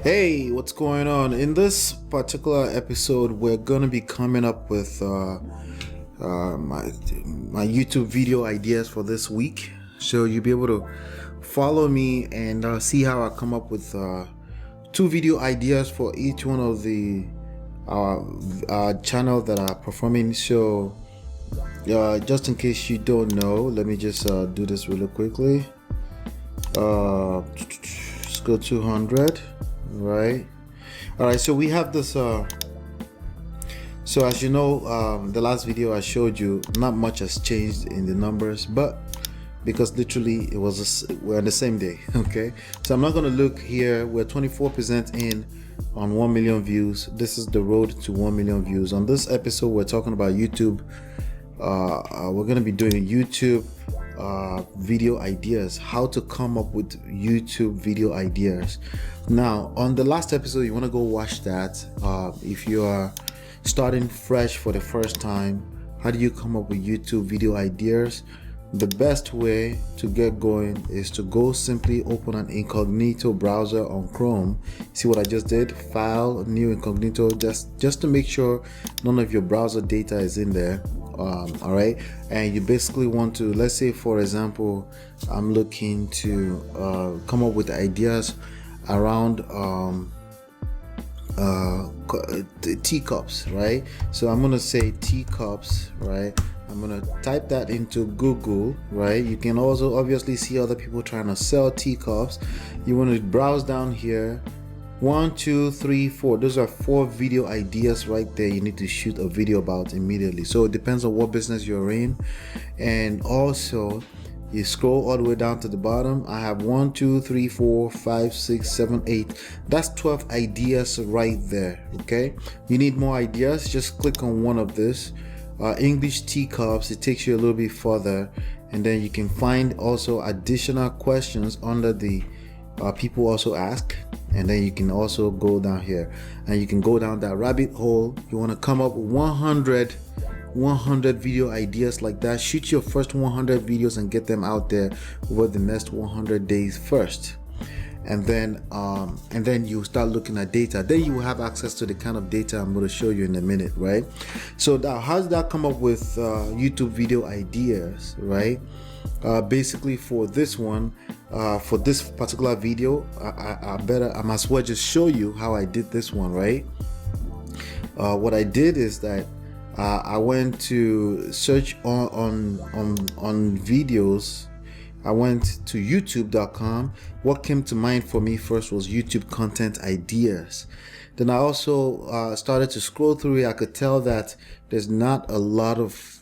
Hey, what's going on? In this particular episode, we're gonna be coming up with my YouTube video ideas for this week. So you'll be able to follow me and see how I come up with two video ideas for each one of the channel that are performing. So just in case you don't know, let me just do this really quickly. Let's go 200. Right. All right. So we have this. So as you know, the last video I showed you, not much has changed in the numbers, but because literally it was we're on the same day. Okay. So I'm not going to look here. We're 24% in on 1 million views. This is the road to 1 million views. On this episode, we're talking about YouTube. We're going to be doing YouTube video ideas, how to come up with YouTube video ideas. Now on the last episode, you want to go watch that. If you are starting fresh for the first time, how do you come up with YouTube video ideas? The best way to get going is to go simply open an incognito browser on Chrome. See what I just did? File, new incognito, just to make sure none of your browser data is in there. All right, and you basically want to, let's say for example, I'm looking to come up with ideas around teacups, right? So I'm gonna say teacups, right? I'm gonna type that into Google, right? You can also obviously see other people trying to sell teacups. You want to browse down here. 1, 2, 3, 4. Those are 4 video ideas right there. You need to shoot a video about immediately. So it depends on what business you're in. And also, you scroll all the way down to the bottom. I have 1, 2, 3, 4, 5, 6, 7, 8. That's 12 ideas right there. Okay. You need more ideas? Just click on one of this. English teacups. It takes you a little bit further, and then you can find also additional questions under the people also ask. And then you can also go down here and you can go down that rabbit hole. You want to come up with 100 video ideas like that. Shoot your first 100 videos and get them out there over the next 100 days first. And then you start looking at data. Then you will have access to the kind of data I'm going to show you in a minute, right? So how does that come up with YouTube video ideas, right? Basically for this one, for this particular video, I might as well just show you how I did this one, right? What I did is that I went to search on videos. I went to youtube.com. What came to mind for me first was YouTube content ideas. Then I also started to scroll through it. I could tell that there's not a lot of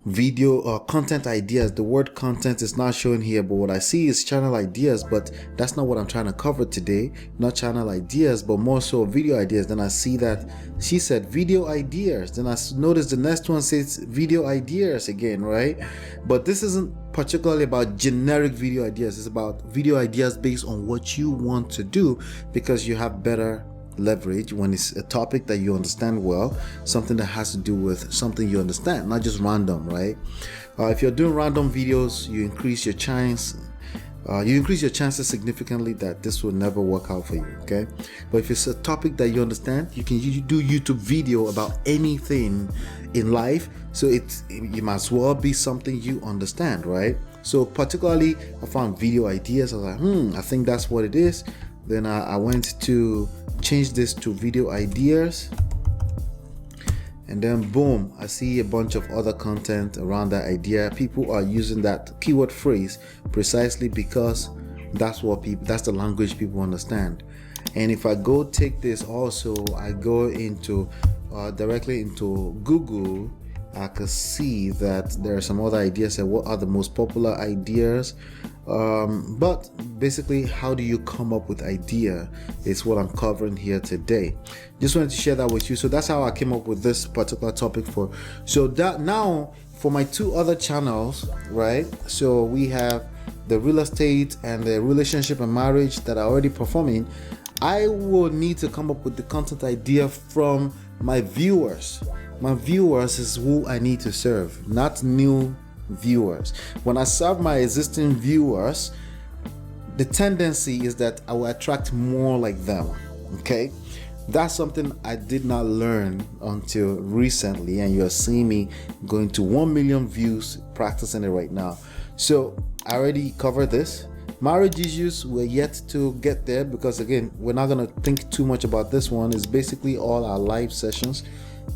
video content ideas. The word content is not shown here, but what I see is channel ideas, but that's not what I'm trying to cover today. Not channel ideas, but more so video ideas. Then I see that she said video ideas. Then I noticed the next one says video ideas again, right? But this isn't particularly about generic video ideas. It's about video ideas based on what you want to do, because you have better leverage when it's a topic that you understand well, something that has to do with something you understand, not just random, right? If you're doing random videos, you increase your chances significantly that this will never work out for you. Okay, but if it's a topic that you understand, you can do YouTube video about anything in life, so you might as well be something you understand, right? So particularly I found video ideas. I was like, I think that's what it is. Then I went to change this to video ideas, and then boom, I see a bunch of other content around that idea. People are using that keyword phrase precisely because that's the language people understand. And if I go take this also, I go into directly into Google, I can see that there are some other ideas and what are the most popular ideas. But basically, how do you come up with idea is what I'm covering here today. Just wanted to share that with you. So that's how I came up with this particular topic so that now for my 2 other channels, right? So we have the real estate and the relationship and marriage that are already performing. I will need to come up with the content idea from my viewers. My viewers is who I need to serve, not new viewers. When I serve my existing viewers, the tendency is that I will attract more like them. Okay, that's something I did not learn until recently, and you're seeing me going to 1 million views practicing it right now. So I already covered this. Marriage issues, we're yet to get there, because again, we're not going to think too much about this one. It's basically all our live sessions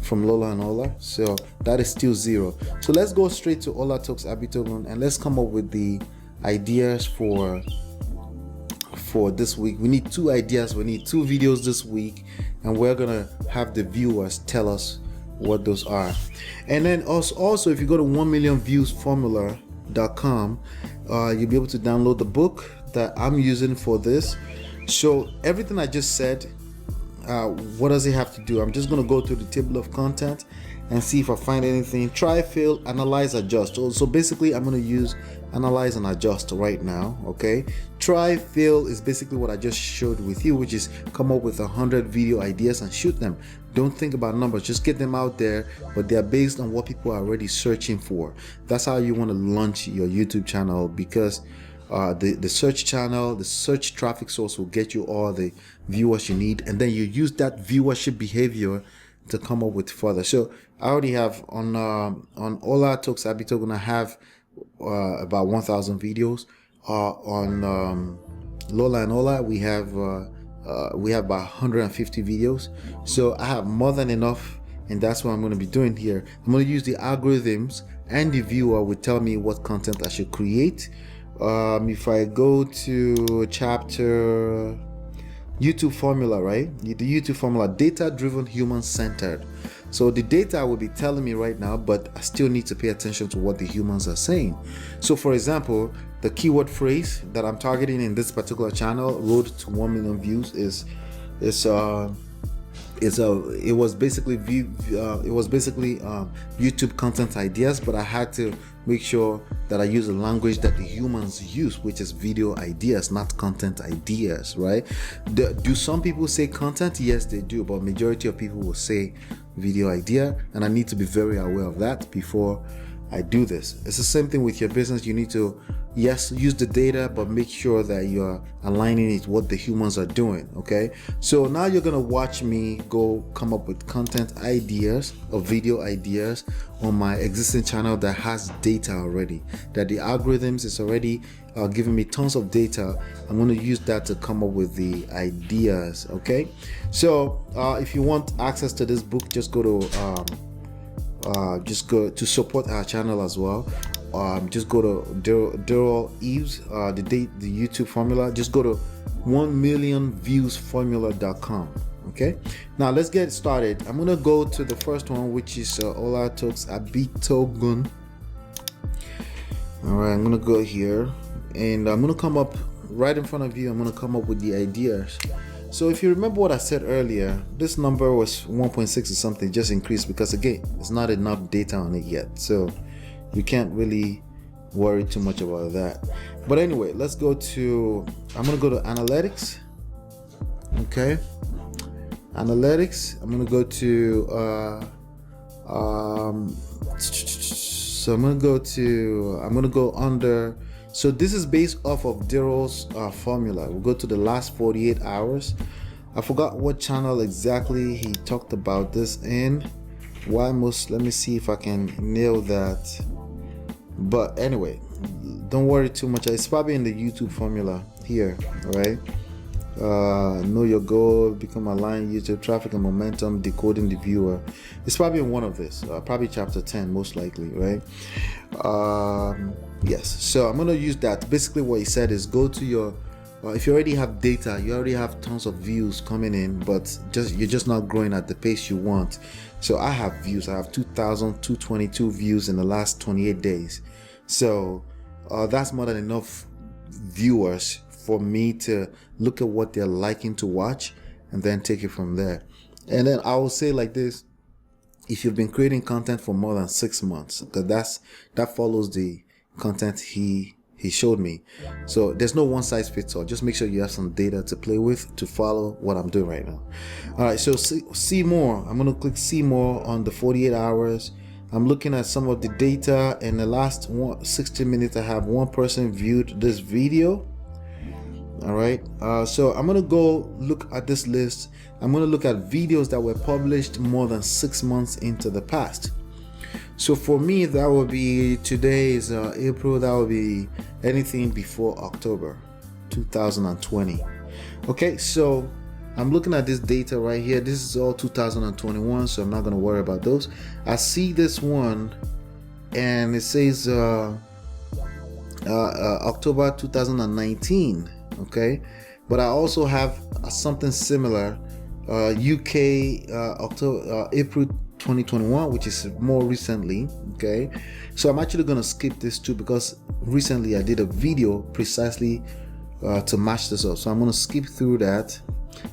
from Lola and Ola, so that is still 0. So let's go straight to Ola Talks Abitogun, and let's come up with the ideas for this week. We need 2 ideas, we need 2 videos this week, and we're gonna have the viewers tell us what those are. And then also if you go to 1millionviewsformula.com, you'll be able to download the book that I'm using for this. So everything I just said, what does it have to do? I'm just going to go to the table of content and see if I find anything. Try, fail, analyze, adjust. So basically I'm going to use analyze and adjust right now. Okay, try, fail is basically what I just showed with you, which is come up with 100 video ideas and shoot them. Don't think about numbers, just get them out there, but they're based on what people are already searching for. That's how you want to launch your YouTube channel, because the search channel, the search traffic source will get you all the viewers you need, and then you use that viewership behavior to come up with further. So I already have on Ola Talks Abitogun, I have about 1,000 videos. On Lola and Ola, we have about 150 videos. So I have more than enough, and that's what I'm going to be doing here. I'm going to use the algorithms, and the viewer will tell me what content I should create. If I go to chapter YouTube formula, right? The YouTube formula, data-driven, human-centered. So the data will be telling me right now, but I still need to pay attention to what the humans are saying. So for example, the keyword phrase that I'm targeting in this particular channel, road to 1 million views, it was basically YouTube content ideas, but I had to make sure that I use the language that the humans use, which is video ideas, not content ideas, right? Do some people say content? Yes, they do, but majority of people will say video idea, and I need to be very aware of that before I do this. It's the same thing with your business. You need to, yes, use the data, but make sure that you're aligning it with what the humans are doing. Okay, so now you're gonna watch me go come up with content ideas or video ideas on my existing channel that has data already, that the algorithms is already giving me tons of data. I'm going to use that to come up with the ideas. Okay, so if you want access to this book, just go to support our channel as well. Just go to Darrel Eves, the YouTube formula. Just go to 1millionviewsformula.com. Okay, now let's get started. I'm gonna go to the first one, which is Ola Talks Abitogun. All right, I'm gonna go here, and I'm gonna come up right in front of you. I'm gonna come up with the ideas. So if you remember what I said earlier, this number was 1.6 or something, just increased because again, it's not enough data on it yet. So you can't really worry too much about that. But anyway, let's go to, I'm gonna go to analytics. Okay, analytics. I'm gonna go to so I'm gonna go under. So this is based off of Darrel's formula. We'll go to the last 48 hours. I forgot what channel exactly he talked about this in. Let me see if I can nail that. But anyway, don't worry too much. It's probably in the YouTube formula here, right? Know your goal, become aligned, YouTube traffic and momentum, decoding the viewer. It's probably in one of this, probably chapter 10 most likely, right? Yes, so I'm going to use that. Basically what he said is go to your, if you already have data, you already have tons of views coming in, but you're just not growing at the pace you want. So I have views. I have 2,222 views in the last 28 days. So that's more than enough viewers for me to look at what they're liking to watch and then take it from there. And then I will say like this: if you've been creating content for more than 6 months, because that follows the content he showed me. So there's no one size fits all. Just make sure you have some data to play with to follow what I'm doing right now. All right, so see more. I'm going to click see more on the 48 hours. I'm looking at some of the data. In the last 60 minutes, I have one person viewed this video. All right, so I'm gonna go look at this list. I'm gonna look at videos that were published more than 6 months into the past. So for me, that would be, today is April, that would be anything before October 2020. Okay, so I'm looking at this data right here. This is all 2021, so I'm not going to worry about those. I see this one and it says October 2019. Okay, but I also have something similar, UK October April 2021, which is more recently. Okay, so I'm actually going to skip this too, because recently I did a video precisely to match this up. So I'm going to skip through that,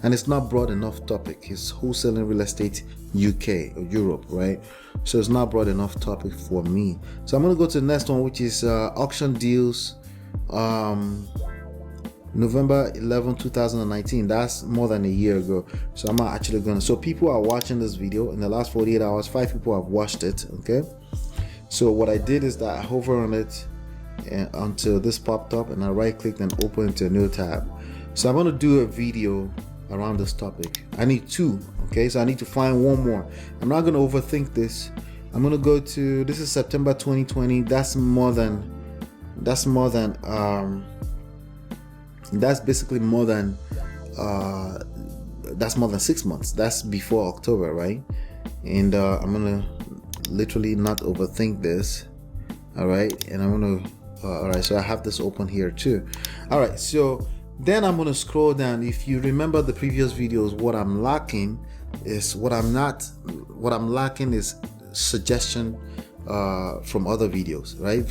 and it's not broad enough topic. It's wholesaling real estate UK or Europe, right? So it's not broad enough topic for me. So I'm going to go to the next one, which is auction deals, November 11, 2019. That's more than a year ago. So I'm not actually gonna, so people are watching this video in the last 48 hours. 5 people have watched it. Okay, so what I did is that I hover on it until this popped up, and I right clicked and open into a new tab. So I'm gonna do a video around this topic. I need 2. Okay, so I need to find one more. I'm not gonna overthink this. I'm gonna go to, this is September 2020. That's basically more than 6 months. That's before October, right? And I'm gonna literally not overthink this. All right, and I'm gonna all right, so I have this open here too. All right, so then I'm gonna scroll down. If you remember the previous videos, what I'm lacking is suggestion from other videos, right?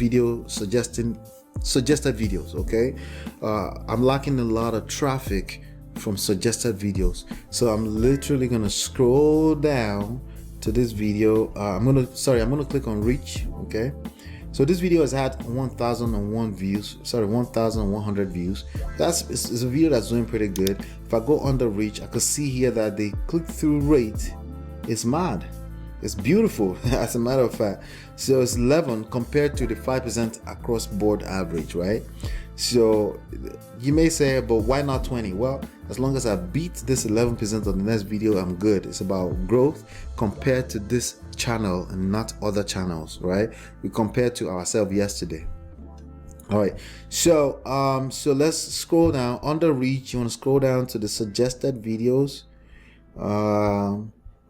Suggested videos. Okay, I'm lacking a lot of traffic from suggested videos, so I'm literally gonna scroll down to this video. I'm gonna click on reach. Okay, so this video has had 1,100 views. It's a video that's doing pretty good. If I go under reach, I can see here that the click-through rate is mad. It's beautiful, as a matter of fact. So it's 11 compared to the 5% across board average, right? So you may say, but why not 20? Well, as long as I beat this 11% on the next video, I'm good. It's about growth compared to this channel and not other channels, right? We compared to ourselves yesterday. All right, so let's scroll down. Under reach, you want to scroll down to the suggested videos.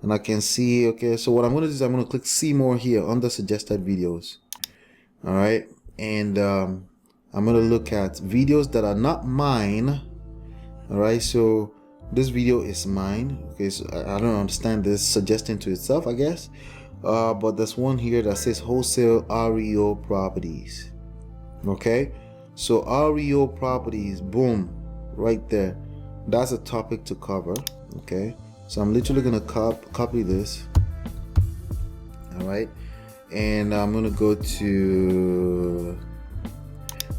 And I can see, okay, so what I'm going to do is I'm going to click see more here under suggested videos. All right, and I'm going to look at videos that are not mine. All right, so this video is mine. Okay, so I don't understand this suggesting to itself, I guess. But there's one here that says wholesale REO properties. Okay, so REO properties, boom, right there. That's a topic to cover. Okay, so I'm literally gonna copy this. All right, and I'm gonna go to,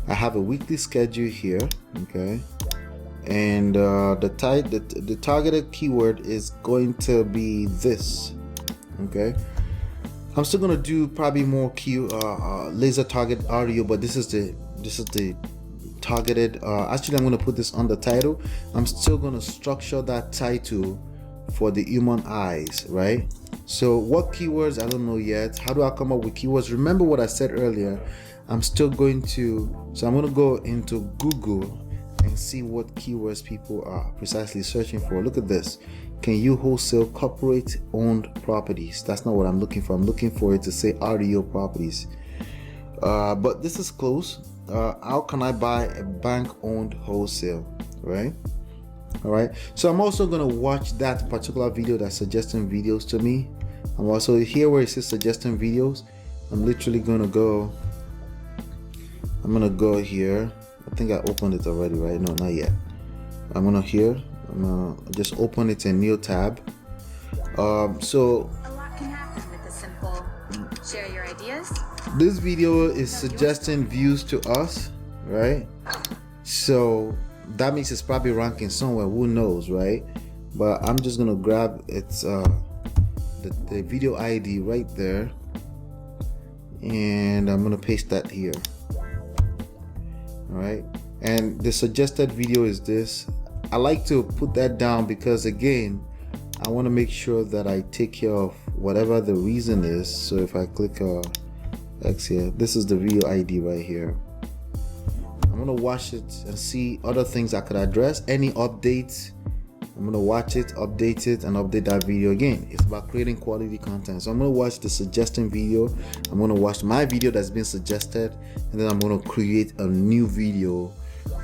I have a weekly schedule here. Okay, and the targeted keyword is going to be this. Okay, I'm still gonna do probably more laser target REO, but this is the targeted. Actually, I'm gonna put this on the title. I'm still gonna structure that title for the human eyes, right? So what keywords, I don't know yet. How do I come up with keywords? Remember what I said earlier. I'm still going to, so I'm gonna go into Google and see what keywords people are precisely searching for. Look at this. Can you wholesale corporate owned properties? That's not what I'm looking for. I'm looking for it to say REO properties. But this is close. How can I buy a bank owned wholesale, right? All right, so I'm also going to watch that particular video that's suggesting videos to me. I'm also here where it says suggesting videos. I'm literally going to go, I'm going to go here. I think I opened it already, right? No, not yet. I'm going to just open it in a new tab. So a lot can happen with a simple share your ideas. This video is suggesting views to us, right? So that means it's probably ranking somewhere, who knows, right? But I'm just gonna grab its the video ID right there, and I'm gonna paste that here. All right, and the suggested video is this. I like to put that down because again, I want to make sure that I take care of whatever the reason is. So if I click X here, this is the video ID right here. I'm gonna watch it and see other things I could address, any updates. I'm gonna watch it, update it, and update that video again. It's about creating quality content. So I'm gonna watch the suggestion video. I'm gonna watch my video that's been suggested, and then I'm gonna create a new video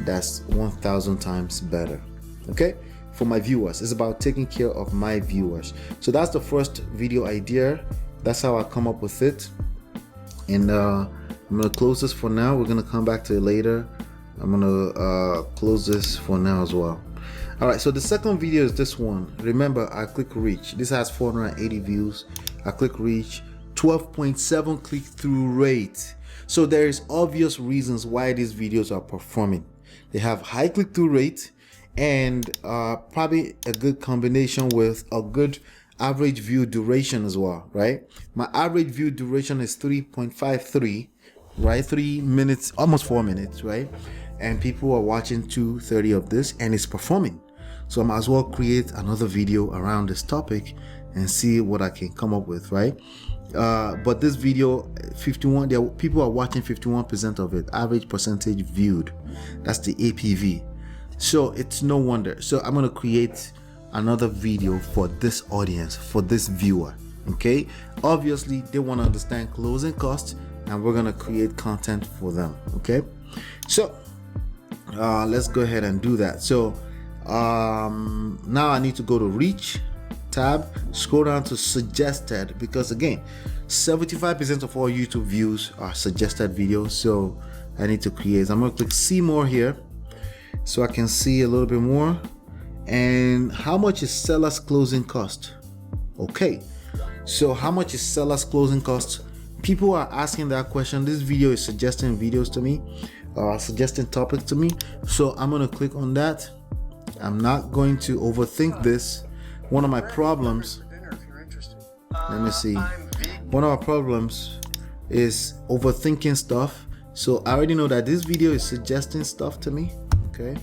that's 1,000 times better. Okay, for my viewers. It's about taking care of my viewers. So that's the first video idea. That's how I come up with it. And I'm gonna close this for now. We're gonna come back to it later. I'm gonna close this for now as well. All right, so the second video is this one. Remember, I click reach. This has 480 views. I click reach, 12.7 click-through rate. So there is obvious reasons why these videos are performing. They have high click-through rate and probably a good combination with a good average view duration as well, right? My average view duration is 3.53, right? 3 minutes, almost 4 minutes, right? And people are watching 230 of this, and it's performing. So I might as well create another video around this topic and see what I can come up with, right? But this video, people are watching 51% of it, average percentage viewed. That's the APV. So it's no wonder. So I'm gonna create another video for this audience, for this viewer. Okay, obviously they want to understand closing costs, and we're gonna create content for them. Okay, so let's go ahead and do that. So now I need to go to reach tab, scroll down to suggested, because again 75% of all YouTube views are suggested videos. So I need to create. I'm gonna click see more here so I can see a little bit more. And how much is seller's closing cost? Okay, so how much is seller's closing cost? People are asking that question. This video is suggesting videos to me, suggesting topics to me. So I'm gonna click on that. I'm not going to overthink this. One of my problems, let me see. One of our problems is overthinking stuff. So I already know that this video is suggesting stuff to me. Okay,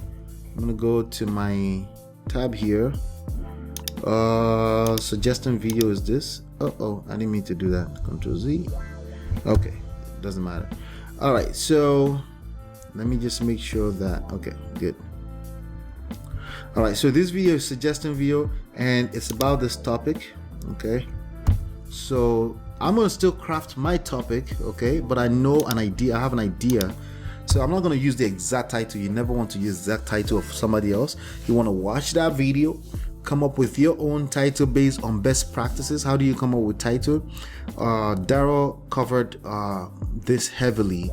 I'm gonna go to my tab here. Suggesting video is this. Oh, I didn't mean to do that. Control Z. Okay, doesn't matter. All right, so let me just make sure that, okay, good. All right, so this video is suggesting video, and it's about this topic. Okay, so I'm gonna still craft my topic, okay, but I know an idea. I have an idea. So I'm not going to use the exact title. You never want to use the exact title of somebody else. You want to watch that video, come up with your own title based on best practices. How do you come up with title? Darrel covered this heavily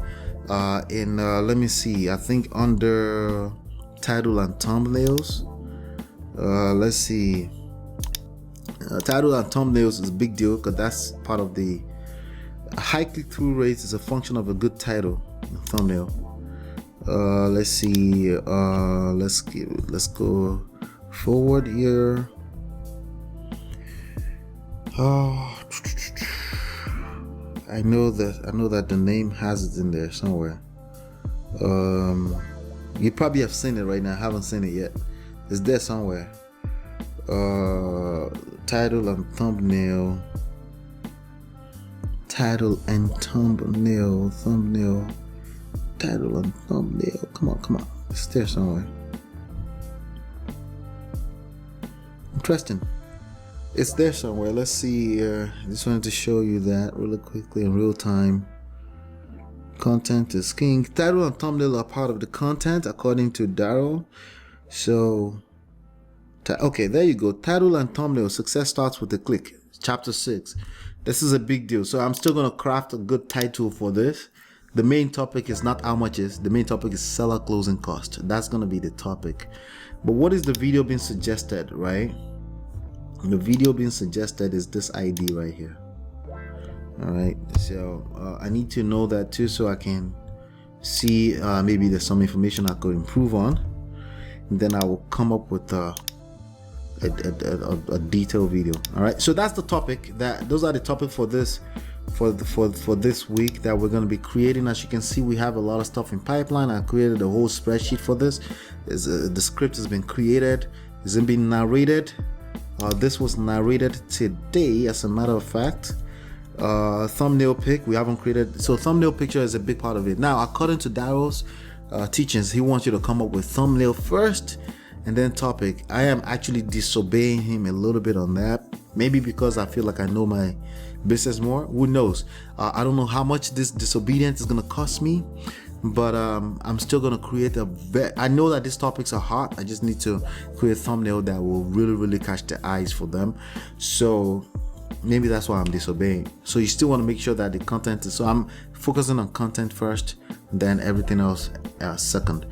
in let me see, I think under title and thumbnails. Let's see, title and thumbnails is a big deal because that's part of the high click-through rates. Is a function of a good title and thumbnail. Let's see, let's go forward here. I know that the name has it in there somewhere. You probably have seen it right now. I haven't seen it yet. It's there somewhere. Title and thumbnail. Title and thumbnail. Title and thumbnail. Come on. It's there somewhere. Interesting. It's there somewhere. Let's see. Just wanted to show you that really quickly in real time. Content is king. Title and thumbnail are part of the content according to Darrel. So, okay, there you go. Title and thumbnail. Success starts with a click. Chapter 6. This is a big deal. So I'm still gonna craft a good title for this. The main topic is not how much is. The main topic is seller closing cost. That's gonna be the topic. But what is the video being suggested, right? The video being suggested is this ID right here. All right. So I need to know that too, so I can see maybe there's some information I could improve on. And then I will come up with a detailed video. All right. So that's the topic. Those are the topic for this for this week that we're going to be creating. As you can see, we have a lot of stuff in pipeline. I created a whole spreadsheet for this. The script has been created. It's been narrated. This was narrated today, as a matter of fact. Thumbnail pic, we haven't created. So thumbnail picture is a big part of it. Now, according to Darrel's teachings, he wants you to come up with thumbnail first and then topic. I am actually disobeying him a little bit on that. Maybe because I feel like I know my business more. Who knows? I don't know how much this disobedience is going to cost me, but I'm still going to create I know that these topics are hot. I just need to create a thumbnail that will really catch the eyes for them. So maybe that's why I'm disobeying. So you still want to make sure that the content is, so I'm focusing on content first, then everything else second.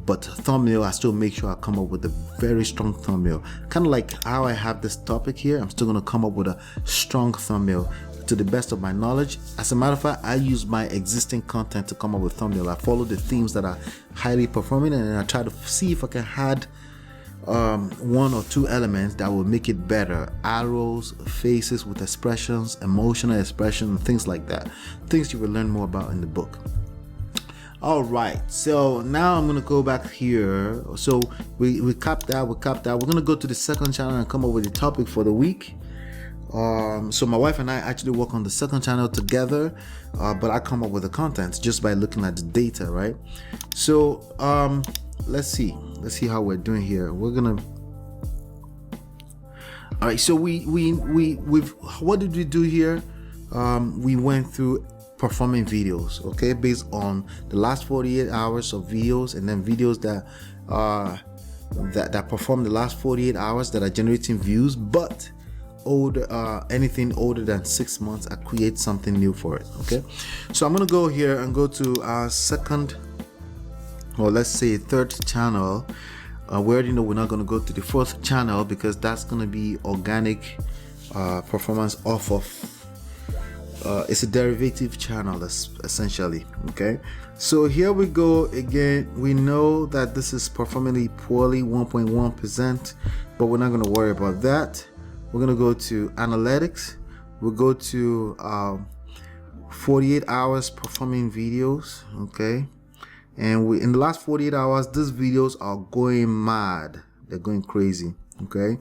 But thumbnail, I still make sure I come up with a very strong thumbnail. Kind of like how I have this topic here, I'm still going to come up with a strong thumbnail to the best of my knowledge. As a matter of fact, I use my existing content to come up with thumbnail. I follow the themes that are highly performing, and then I try to see if I can add one or two elements that will make it better. Arrows, faces with expressions, emotional expression, things like that. Things you will learn more about in the book. All right, so now I'm gonna go back here. So we capped that. We're gonna go to the second channel and come up with a topic for the week. So my wife and I actually work on the second channel together, but I come up with the content just by looking at the data, right? So let's see how we're doing here. We're gonna. All right, so we've what did we do here? We went through performing videos, okay, based on the last 48 hours of videos, and then videos that perform the last 48 hours that are generating views, but anything older than 6 months, I create something new for it. Okay, so I'm gonna go here and go to our second, or let's say third channel. We already know we're not gonna go to the fourth channel because that's gonna be organic performance off of it's a derivative channel, essentially. Okay, so here we go again. We know that this is performing poorly, 1.1%, but we're not going to worry about that. We're going to go to analytics. We'll go to 48 hours performing videos. Okay, and in the last 48 hours, these videos are going mad. They're going crazy. Okay,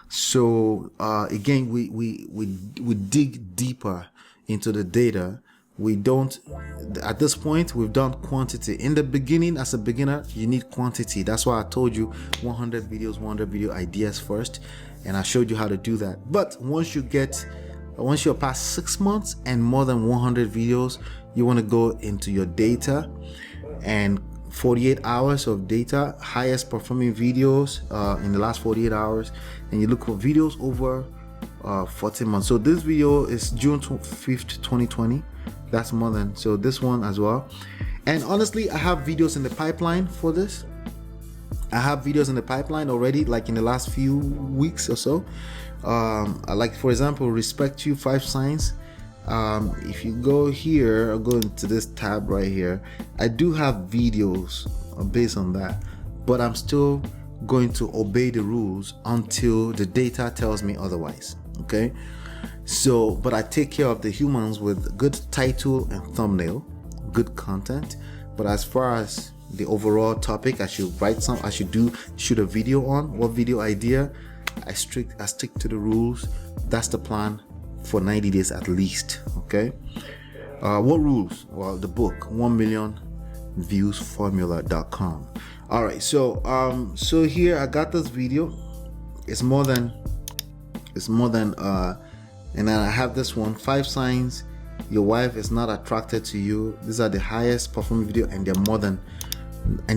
so again, we dig deeper into the data. We don't, at this point, we've done quantity. In the beginning, as a beginner, you need quantity. That's why I told you 100 videos, 100 video ideas first, and I showed you how to do that. But once you're past 6 months and more than 100 videos, you want to go into your data and 48 hours of data, highest performing videos in the last 48 hours, and you look for videos over 14 months. So this video is June 5th, 2020. That's more than, so this one as well. And honestly, I have videos in the pipeline for this. I have videos in the pipeline already, like in the last few weeks or so. Like for example, respect you 5 signs. If you go here or go into this tab right here, I do have videos based on that, but I'm still going to obey the rules until the data tells me otherwise. Okay, so but I take care of the humans with good title and thumbnail, good content. But as far as the overall topic, I should shoot a video on, what video idea, I stick to the rules. That's the plan for 90 days at least. Okay, what rules? Well, the book 1 million views formula.com. All right, so here I got this video. It's more than and then I have this one, 5 signs your wife is not attracted to you. These are the highest performing video, and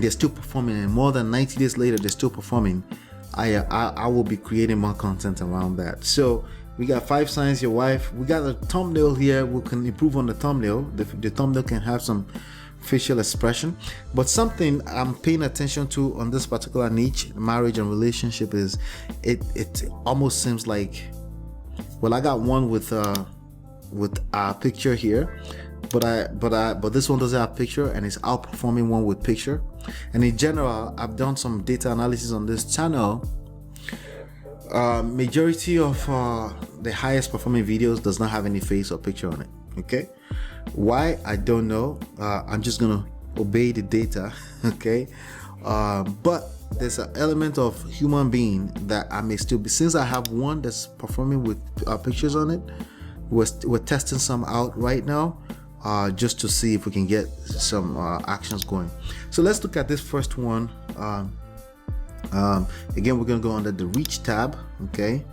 they're still performing, and more than 90 days later they're still performing. I will be creating more content around that. So we got 5 signs your wife. We got a thumbnail here. We can improve on the thumbnail. The thumbnail can have some facial expression, but something I'm paying attention to on this particular niche, marriage and relationship, is it almost seems like, well, I got one with a picture here, but this one doesn't have picture, and it's outperforming one with picture. And in general, I've done some data analysis on this channel Majority of the highest performing videos does not have any face or picture on it. Okay, why? I don't know. I'm just gonna obey the data. Okay, but there's an element of human being that I may still be, since I have one that's performing with pictures on it. We're testing some out right now, just to see if we can get some actions going. So let's look at this first one. Again, we're gonna go under the reach tab. Okay,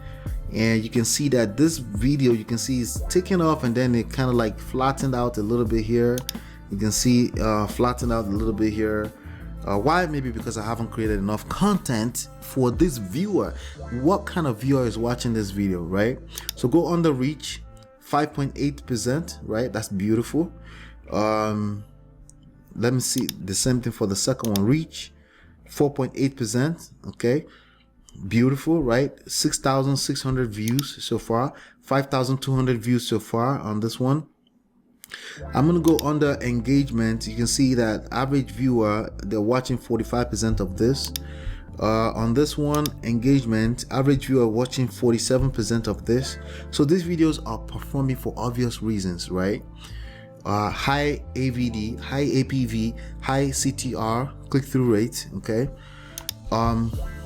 and you can see that this video, you can see is taking off, and then it kind of like flattened out a little bit here. You can see flattened out a little bit here. Why? Maybe because I haven't created enough content for this viewer. What kind of viewer is watching this video, right? So go on the reach, 5.8%, right? That's beautiful. Let me see the same thing for the second one, reach, 4.8%. Okay, beautiful, right? 6,600 views so far, 5,200 views so far on this one. I'm gonna go under engagement. You can see that average viewer, they're watching 45% of this. On this one, engagement, average viewer watching 47% of this. So these videos are performing for obvious reasons, right? High AVD, high APV, high CTR, click-through rate. Okay,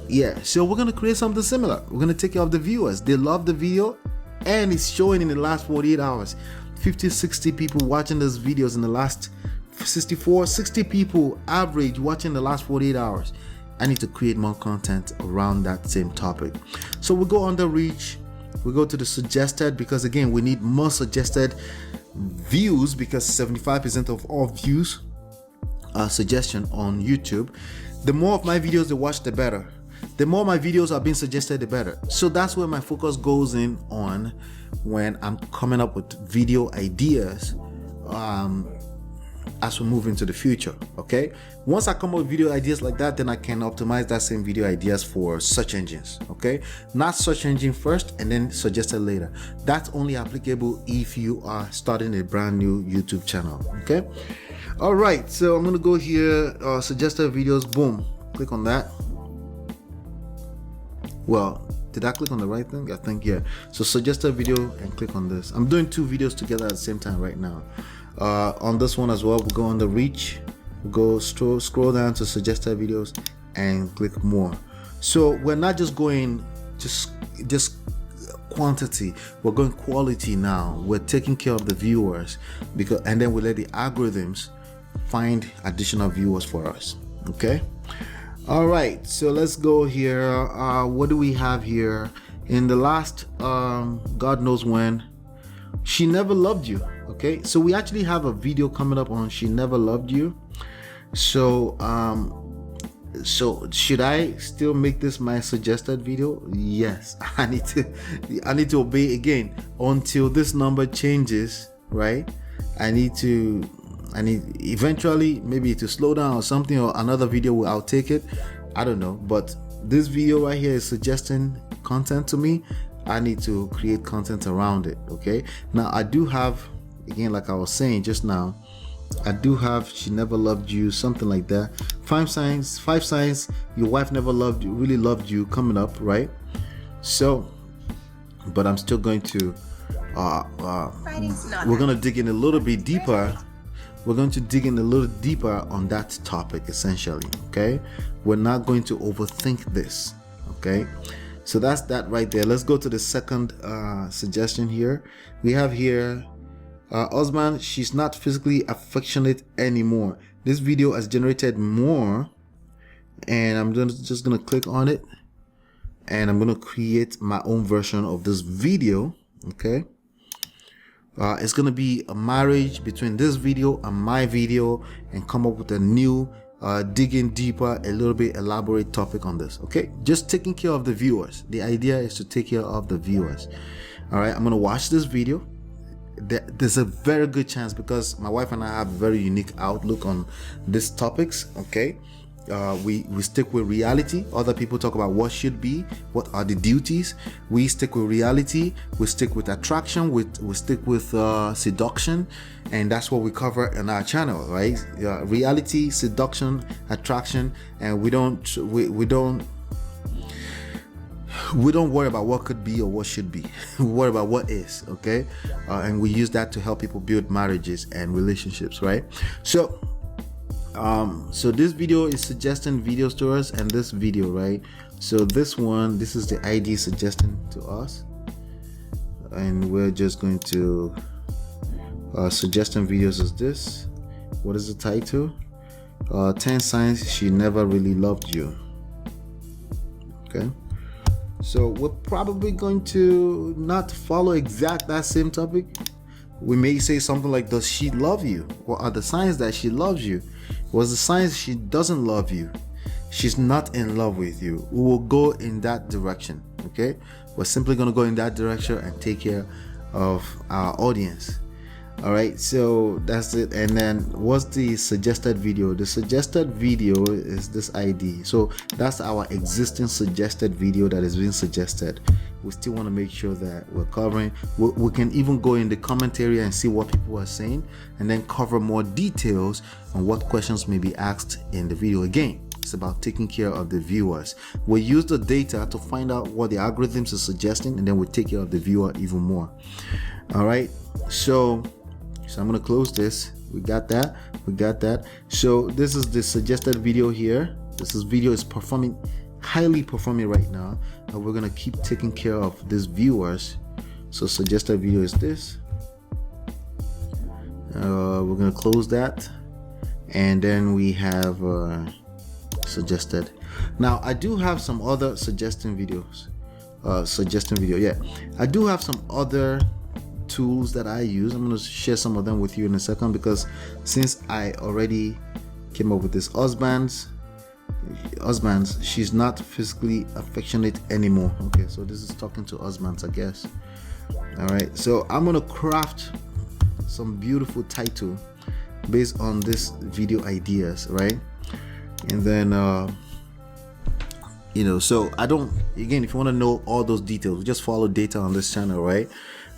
yeah, so we're gonna create something similar. We're gonna take care of the viewers. They love the video, and it's showing in the last 48 hours. 50, 60 people watching those videos in the last 60 people average watching the last 48 hours. I need to create more content around that same topic. So we go under reach, we go to the suggested, because again, we need more suggested views, because 75% of all views are suggestion on YouTube. The more of my videos they watch, the better. The more my videos are being suggested, the better. So that's where my focus goes in on when I'm coming up with video ideas as we move into the future. Okay, once I come up with video ideas like that, then I can optimize that same video ideas for search engines. Okay, not search engine first and then suggested later. That's only applicable if you are starting a brand new YouTube channel. Okay, all right, so I'm gonna go here, suggested videos, boom, click on that. Well, did I click on the right thing? I think, yeah. So suggested video and click on this. I'm doing two videos together at the same time right now. On this one as well, we'll go on the reach, we'll go scroll down to suggested videos and click more. So we're not just going just quantity, we're going quality now. We're taking care of the viewers, because, and then we let the algorithms find additional viewers for us. Okay, all right, so let's go here. What do we have here? In the last God knows when, she never loved you. Okay, so we actually have a video coming up on she never loved you. So so should I still make this my suggested video? Yes. I need to obey again until this number changes, right? I need eventually maybe to slow down or something, or another video I'll take it. I don't know, but this video right here is suggesting content to me. I need to create content around it. Okay, now I do have, again, like I was saying just now, I do have she never loved you, something like that. Five signs your wife never loved you, really loved you, coming up, right? So, but I'm still going to we're gonna dig in a little bit deeper. We're going to dig in a little deeper on that topic, essentially. Okay, we're not going to overthink this. Okay, so that's that right there. Let's go to the second suggestion here. We have here, husband, she's not physically affectionate anymore. This video has generated more, and I'm just gonna click on it, and I'm gonna create my own version of this video. Okay, it's gonna be a marriage between this video and my video, and come up with a new digging deeper, a little bit elaborate topic on this. Okay, just taking care of the viewers. The idea is to take care of the viewers. All right, I'm gonna watch this video. There's a very good chance, because my wife and I have a very unique outlook on these topics. Okay, we stick with reality. Other people talk about what should be, what are the duties. We stick with reality. We stick with attraction. We stick with seduction, and that's what we cover on our channel, right? Reality, seduction, attraction, and we don't we don't worry about what could be or what should be. We worry about what is, okay? And we use that to help people build marriages and relationships, right? So this video is suggesting videos to us, and this video, right? So this is the ID suggesting to us, and we're just going to suggesting videos is this. What is the title? 10 signs she never really loved you. Okay, so we're probably going to not follow that same topic. We may say something like, does she love you? What are the signs that she loves you? What's the signs she doesn't love you? She's not in love with you. We will go in that direction. Okay, we're simply going to go in that direction and take care of our audience. All right, so that's it. And then what's the suggested video? The suggested video is this ID. So that's our existing suggested video that is being suggested. We still want to make sure that we're covering. We can even go in the comment area and see what people are saying, and then cover more details on what questions may be asked in the video. Again, it's about taking care of the viewers. We use the data to find out what the algorithms are suggesting, and then we take care of the viewer even more. All right, so I'm going to close this. We got that. So this is the suggested video here. Video is highly performing right now, and we're going to keep taking care of these viewers. So suggested video is this. We're going to close that, and then we have suggested. Now I do have some other suggesting videos. I do have some other tools that I use. I'm going to share some of them with you in a second, because since I already came up with this husbands, she's not physically affectionate anymore. Okay, so this is talking to husbands, I guess. All right, so I'm going to craft some beautiful title based on this video ideas, right? And then so I don't, again, if you want to know all those details, just follow data on this channel, right?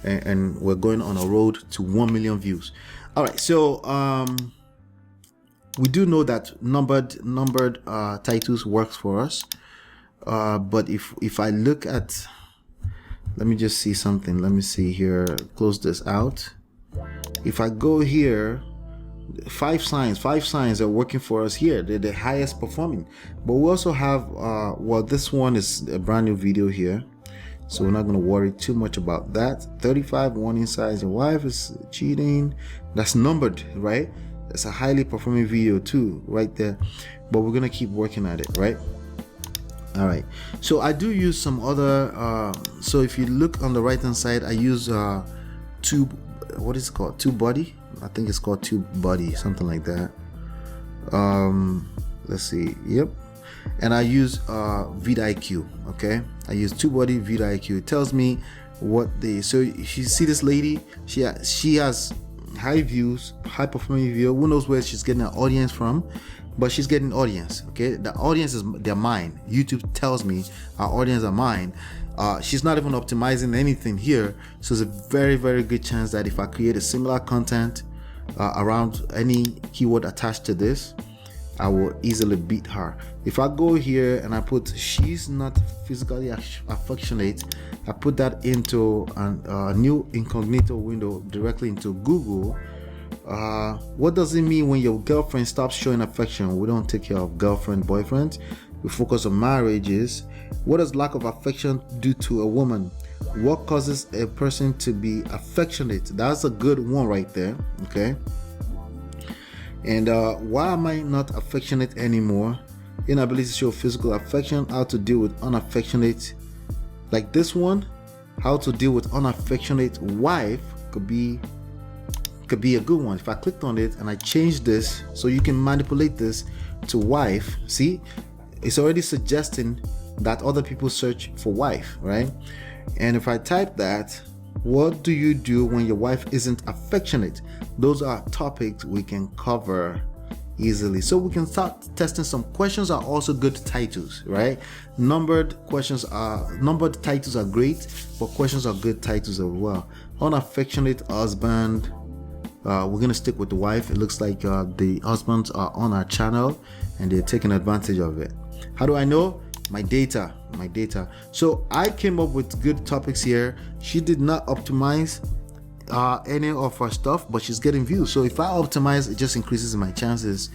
And we're going on a road to 1 million views. All right, so we do know that numbered titles works for us, but if I look at, let me just see something. Let me see here. Close this out. If I go here, five signs are working for us here. They're the highest performing. But we also have this one is a brand new video here, so we're not going to worry too much about that. 35 warning signs your wife is cheating. That's numbered, right? That's a highly performing video too, right there. But we're going to keep working at it, right? All right, so I do use some other so if you look on the right hand side, I use what is it called, TubeBuddy. I think it's called TubeBuddy, something like that. Let's see. Yep. And I use vidIQ. Okay, I use TubeBuddy vidIQ. It tells me what so you see this lady, she has high views, high performing video. Who knows where she's getting an audience from, but she's getting audience. Okay, the audience is they're mine. YouTube tells me our audience are mine. She's not even optimizing anything here, so there's a very, very good chance that if I create a similar content around any keyword attached to this, I will easily beat her. If I go here and I put she's not physically affectionate, I put that into a new incognito window directly into Google. What does it mean when your girlfriend stops showing affection? We don't take care of girlfriend, boyfriend. We focus on marriages. What does lack of affection do to a woman? What causes a person to be affectionate? That's a good one right there. Okay. And why am I not affectionate anymore? Inability to show physical affection. How to deal with unaffectionate, like this one. How to deal with unaffectionate wife could be a good one. If I clicked on it and I changed this, so you can manipulate this to wife. See, it's already suggesting that other people search for wife, right? And if I type that, what do you do when your wife isn't affectionate? Those are topics we can cover easily. So we can start testing some questions. Are also good titles, right? Numbered titles are great, but questions are good titles as well. Unaffectionate husband. We're gonna stick with the wife. It looks like the husbands are on our channel and they're taking advantage of it. How do I know? my data. So I came up with good topics here. She did not optimize any of her stuff, but she's getting views. So if I optimize, it just increases my chances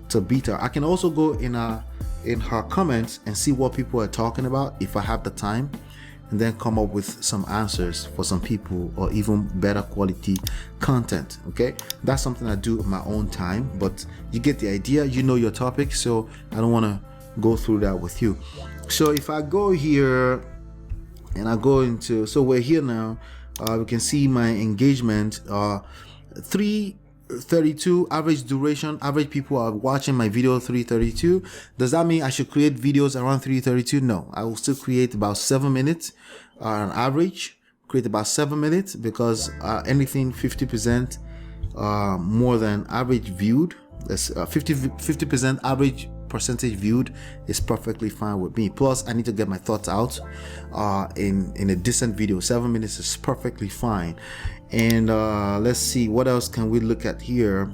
to beat her. I can also go in her comments and see what people are talking about if I have the time, and then come up with some answers for some people, or even better quality content. Okay, that's something I do in my own time, but you get the idea. You know your topic, so I don't want to go through that with you. So if I go here and I go into, so we're here now, we can see my engagement, 332 average duration. Average people are watching my video 332. Does that mean I should create videos around 332? No, I will still create about 7 minutes on average. Create about 7 minutes, because anything 50% more than average viewed, that's 50% average percentage viewed is perfectly fine with me. Plus I need to get my thoughts out in a decent video. 7 minutes is perfectly fine. And let's see, what else can we look at here?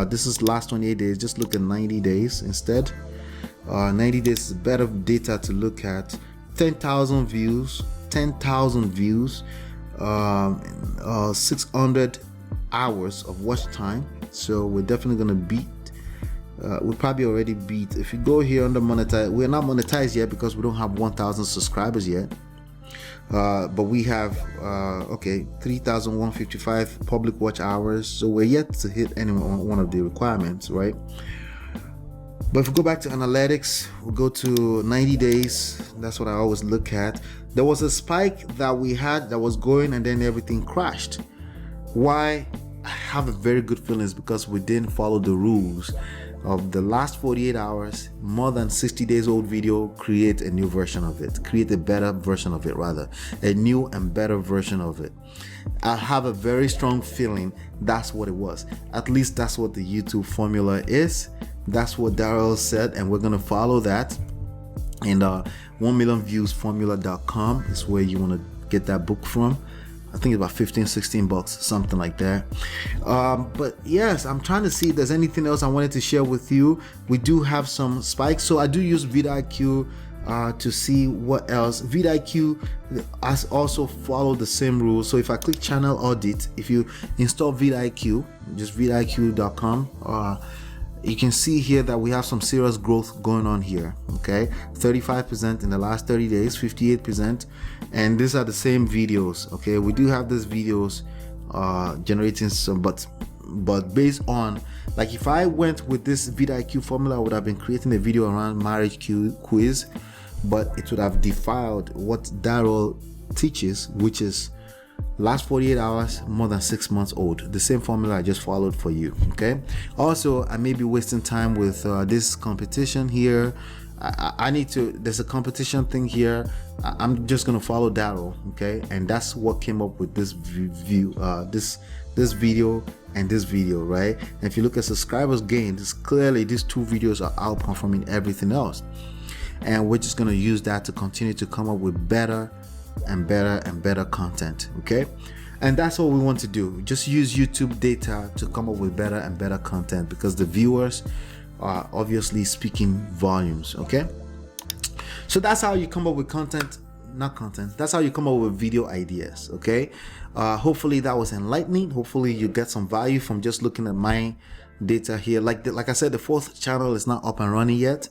This is last 28 days. Just look at 90 days instead. 90 days is better data to look at. 10,000 views, 600 hours of watch time. So we're definitely gonna beat, we probably already beat. If you go here under monetize, we're not monetized yet because we don't have 1,000 subscribers yet, but we have 3,155 public watch hours, so we're yet to hit any one of the requirements, right? But if we go back to analytics, we'll go to 90 days. That's what I always look at. There was a spike that we had that was going, and then everything crashed. Why? I have a very good feeling it's because we didn't follow the rules of the last 48 hours. More than 60 days old video, create a new version of it. Create a better version of it, rather. A new and better version of it. I have a very strong feeling that's what it was. At least that's what the YouTube formula is. That's what Darrel said, and we're going to follow that. And 1millionviewsformula.com is where you want to get that book from. I think it's about $15-16, something like that. But yes, I'm trying to see if there's anything else I wanted to share with you. We do have some spikes, so I do use vidIQ to see what else. vidIQ has also followed the same rules. So if I click channel audit, if you install vidIQ, just vidiq.com, you can see here that we have some serious growth going on here. Okay, 35% in the last 30 days, 58%, and these are the same videos. Okay, we do have these videos generating some, but based on, like, if I went with this vidIQ formula, I would have been creating a video around marriage quiz, but it would have defiled what Darrel teaches, which is last 48 hours, more than 6 months old. The same formula I just followed for you. Okay, also I may be wasting time with this competition here. I need to, there's a competition thing here. I'm just gonna follow Darrel. Okay, and that's what came up with this this video and this video, right? And if you look at subscribers gained, it's clearly these two videos are outperforming everything else, and we're just gonna use that to continue to come up with better and better content. Okay, and that's what we want to do. Just use YouTube data to come up with better and better content, because the viewers are obviously speaking volumes. Okay, so that's how you come up with that's how you come up with video ideas. Okay, hopefully that was enlightening. Hopefully you get some value from just looking at my data here. Like I said, the fourth channel is not up and running yet.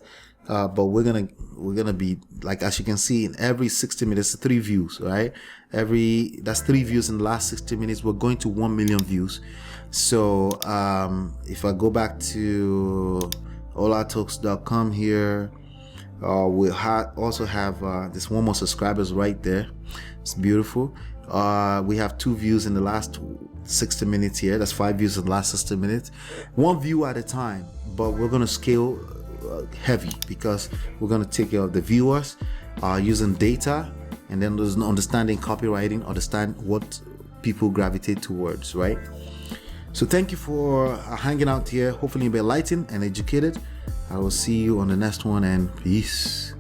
But we're gonna be, like, as you can see, in every 60 minutes, 3 views, right? That's 3 views in the last 60 minutes. We're going to 1 million views. So if I go back to olatalks.com here, we'll also have this one more subscribers right there. It's beautiful. We have 2 views in the last 60 minutes here. That's 5 views in the last 60 minutes. 1 view at a time, but we're gonna scale heavy, because we're going to take care of the viewers using data, and then there's understanding copywriting, understand what people gravitate towards, right? So thank you for hanging out here. Hopefully you'll be enlightened and educated. I will see you on the next one, and peace.